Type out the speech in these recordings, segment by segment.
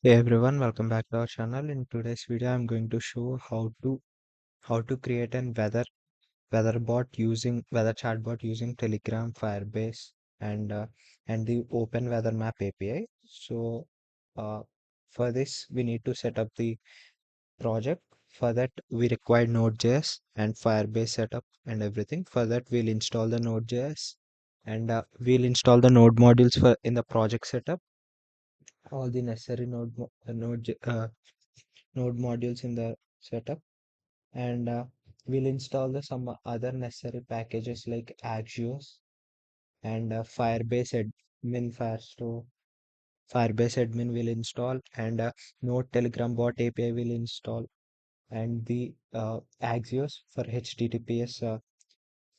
Hey everyone, welcome back to our channel. In today's video, I'm going to show how to create an weather chatbot using Telegram, Firebase, and uh, and the Open Weather Map API. Uh, for this, we need to set up the project. For that, we require Node.js and Firebase setup and everything. For that, we'll install the Node.js and we'll install the node modules for in the project setup. All the necessary node modules in the setup, and we'll install some other necessary packages like Axios and Firebase admin will install, and Node Telegram bot API will install, and the Axios for HTTPS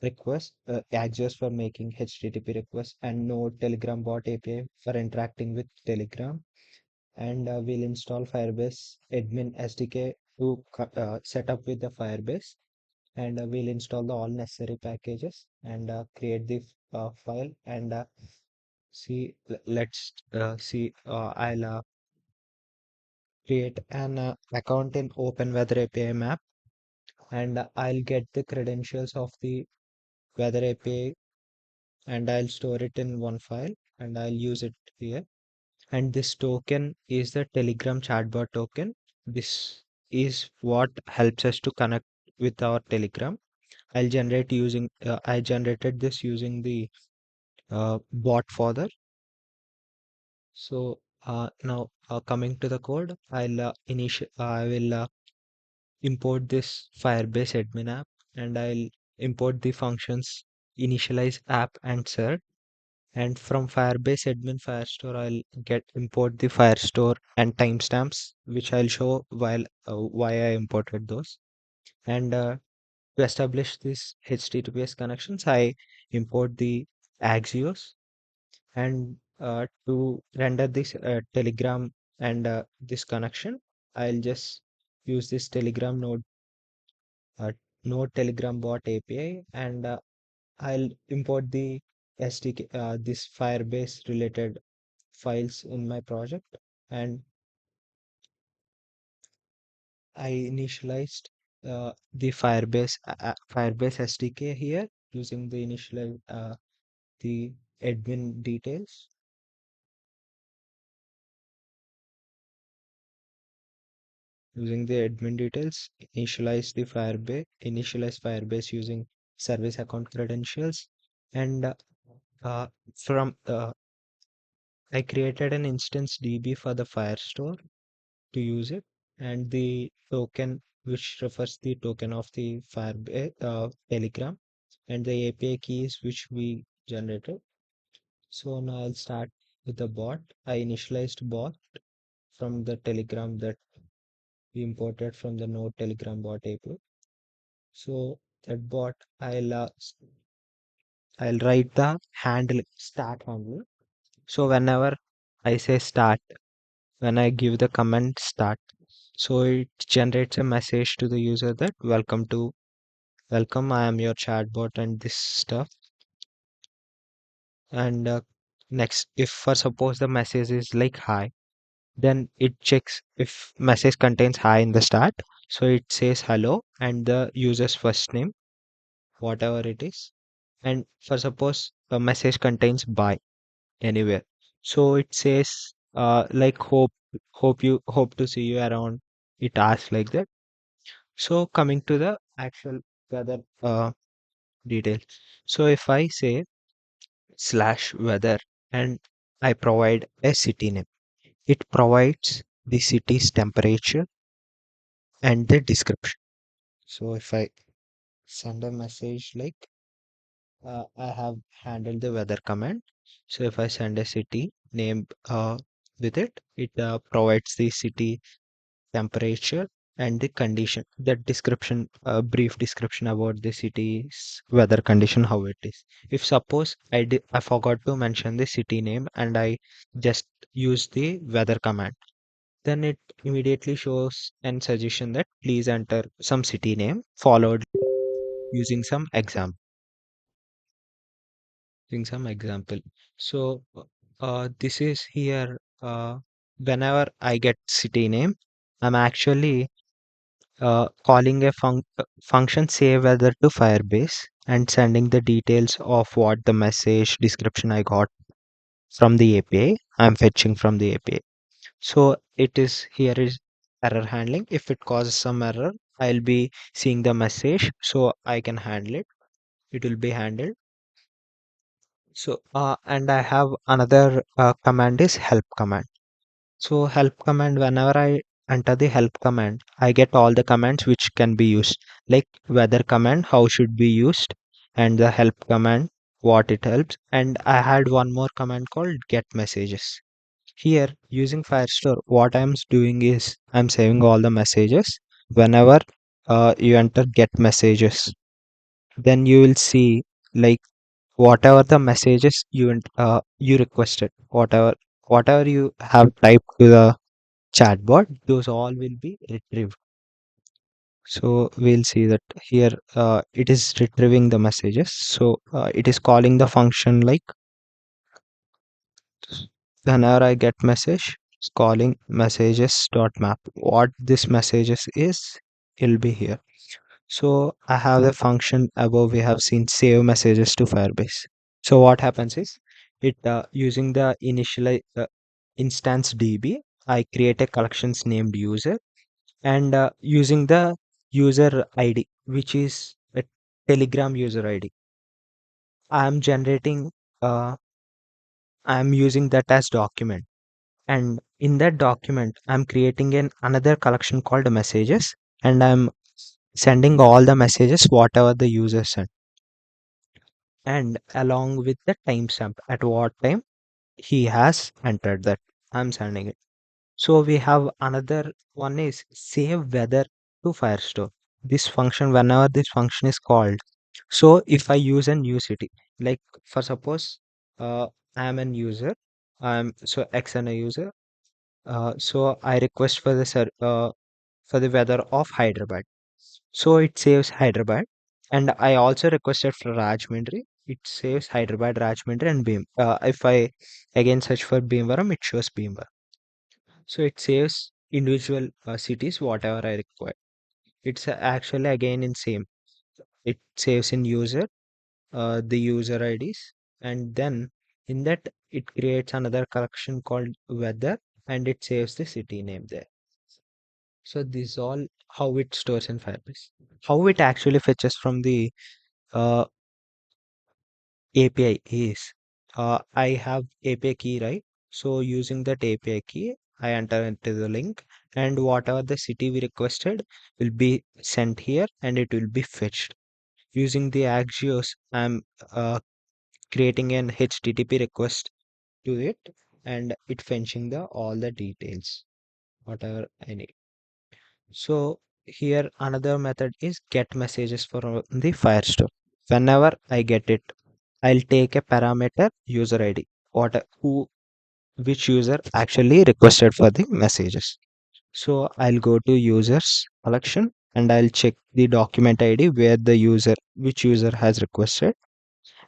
request, Axios for making HTTP requests, and Node Telegram bot API for interacting with Telegram, and we'll install Firebase admin SDK to set up with the Firebase, and we'll install the all necessary packages and create the file, and let's see I'll create an account in Open Weather API map, and I'll get the credentials of the Weather API, and I'll store it in one file, and I'll use it here. And this token is the Telegram chatbot token. This is what helps us to connect with our Telegram. I generated this using the bot further. So now coming to the code, I will import this Firebase admin app, and I'll import the functions initialize app and cert. And from Firebase admin Firestore, I'll get import the Firestore and timestamps, which I'll show why I imported those. And to establish this HTTPS connections, I import the Axios, and to render this Telegram and this connection, I'll just use this uh, Node Telegram bot API, and I'll import the SDK, this Firebase related files in my project, and I initialized Firebase SDK here using the admin details. Using the admin details, initialize Firebase using service account credentials, and uh, from I created an instance DB for the Firestore to use it, and the token which refers the token of the Firebase Telegram, and the API keys which we generated. So now I'll start with the bot. I initialized bot from the Telegram that we imported from the Node Telegram bot API. So that bot, I'll write the handle start handle. So whenever I say start, when I give the command start, so it generates a message to the user that welcome, I am your chatbot and this stuff. And next, if for suppose the message is like hi, then it checks if message contains hi in the start. So it says hello and the user's first name, whatever it is. And for suppose a message contains bye anywhere, so it says like hope to see you around. It asks like that. So coming to the actual weather details. So if I say /weather and I provide a city name, it provides the city's temperature and the description. So if I send a message like I have handled the weather command. So if I send a city name with it, it provides the city temperature and the condition, that description, a brief description about the city's weather condition, how it is. If suppose I forgot to mention the city name and I just use the weather command, then it immediately shows an suggestion that please enter some city name followed using some example. So this is here. whenever I get city name, I'm actually calling a function save weather to Firebase and sending the details of what the message description I got from the API. I'm fetching from the API. So it is here is error handling. If it causes some error, I'll be seeing the message so I can handle it. It will be handled. So and I have another command is help command. So help command, whenever I enter the help command, I get all the commands which can be used, like weather command, how should be used, and the help command, what it helps. And I had one more command called get messages. Here, using Firestore, what I'm doing is I'm saving all the messages. Whenever you enter get messages, then you will see like whatever the messages you requested, whatever you have typed to the chatbot, those all will be retrieved. So we'll see that here it is retrieving the messages. So it is calling the function like whenever I get message, it's calling messages dot map. What this messages is, it'll be here. So I have the function above. We have seen save messages to Firebase. So what happens is it using the initial instance DB, I create a collections named user and using the user ID, which is a Telegram user ID. I'm generating, I'm using that as document. And in that document, I'm creating another collection called messages and I'm sending all the messages, whatever the user sent. And along with the timestamp, at what time he has entered that, I'm sending it. So we have another one is save weather to Firestore. This function, whenever this function is called, so if I use a new city, like for suppose I am an user, I'm so X and a user, so I request for the for the weather of Hyderabad. So it saves Hyderabad, and I also requested for Rajahmundry. It saves Hyderabad, Rajahmundry, and Beam. If I again search for Bhimavaram, it shows Bhimavaram. So it saves individual cities whatever I require. It's actually again in same. It saves in user, the user IDs, and then in that it creates another collection called weather, and it saves the city name there. So this is all how it stores in Firebase. How it actually fetches from the uh, API is I have API key, right? So using that API key, I enter into the link, and whatever the city we requested will be sent here and it will be fetched. Using the Axios, I'm creating an HTTP request to it and it fetching the all the details, whatever I need. So here another method is get messages from the Firestore. Whenever I get it, I'll take a parameter user ID. Who which user actually requested for the messages. So I'll go to users collection and I'll check the document ID where the user which user has requested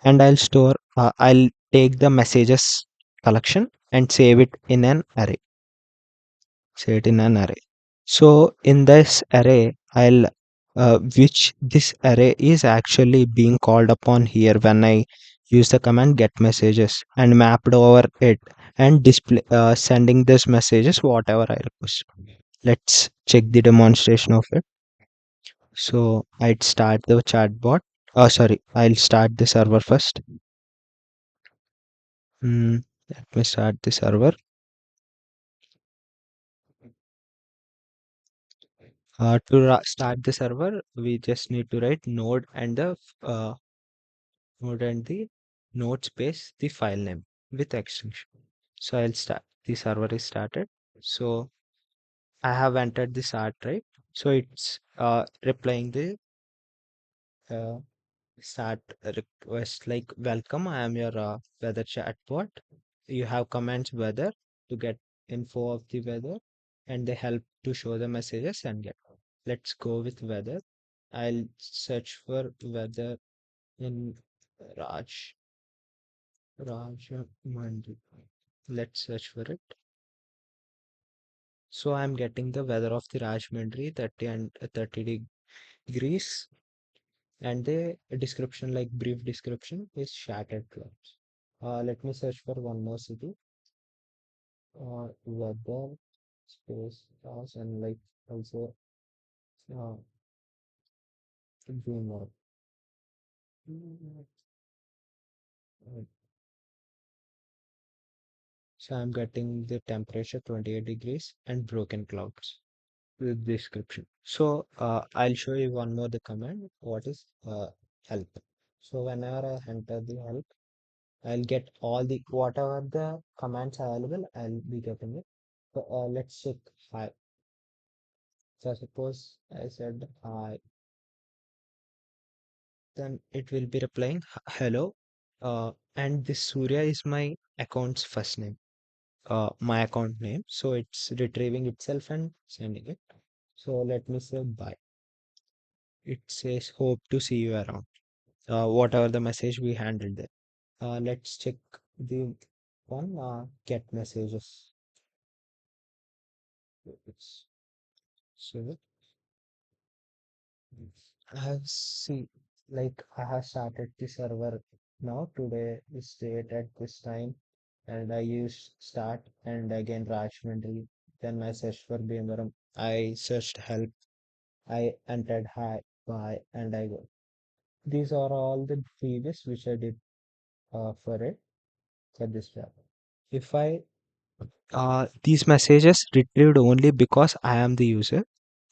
and I'll take the messages collection and save it in an array. Say it in an array. So in this array, I'll which this array is actually being called upon here when I use the command get messages and mapped over it and display sending this messages whatever I request. Let's check the demonstration of it. So I'd start the chatbot. Oh, sorry, I'll start the server first. Let me start the server. Start the server, we just need to write uh, node and the node space the file name with extension. So I'll start. The server is started. So I have entered the start, right? So it's replying the uh, start request like welcome. I am your weather chatbot. You have commands weather to get info of the weather, and they help to show the messages and get. Let's go with weather. I'll search for weather in Raj Rajahmundry. Let's search for it. So I'm getting the weather of the Rajahmundry 30 and 30 degrees, and the description, like brief description, is shattered clouds. Let me search for one more city. Weather, space, stars, and like also uh, dreamer. So I'm getting the temperature 28 degrees and broken clouds with description. So I'll show you one more the command. What is help? So whenever I enter the help, I'll get all the whatever the commands available. I'll be getting it. So let's check hi. So suppose I said hi, then it will be replying hello. And this Surya is my account's first name. My account name. So it's retrieving itself and sending it. So let me say bye. It says hope to see you around. Whatever the message we handled there. Let's check the one get messages. It's, so I have seen, like I have started the server now. Today is date at this time, and I use start and again Rajmundry. Then I searched for Bhimvaram. I searched help. I entered hi, bye, and I go. These are all the previous which I did for it for this job. If I these messages retrieved only because I am the user.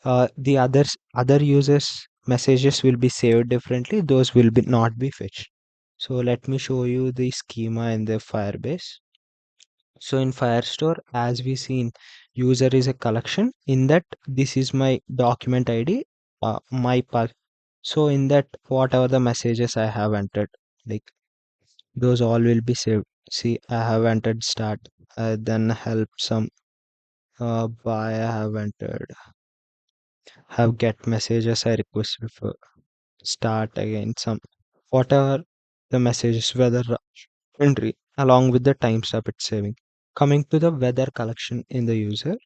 The other users messages will be saved differently. Those will be not be fetched. So let me show you the schema in the Firebase. So in Firestore, as we seen, user is a collection. In that, this is my document ID, my path. So in that, whatever the messages I have entered, like those all will be saved. See, I have entered start, then help some, by I have entered, have get messages I requested for, start again some, whatever the messages, whether entry along with the timestamp it's saving. Coming to the weather collection in the user.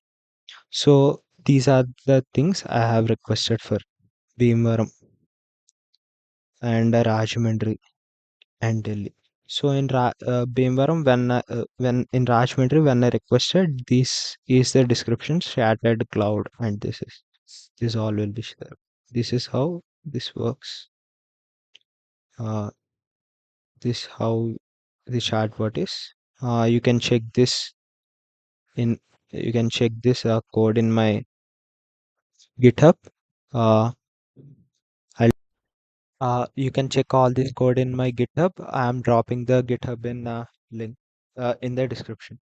So these are the things I have requested for Bhimvaram and Rajahmundry and Delhi. So in Bhimvaram, when in Rajahmundry, when I requested, this is the description: shattered cloud, and this all will be there. This is how this works. Uh, this how the chatbot is. You can check this in. You can check this code in my GitHub. Uh, you can check all this code in my GitHub. I am dropping the GitHub in link in the description.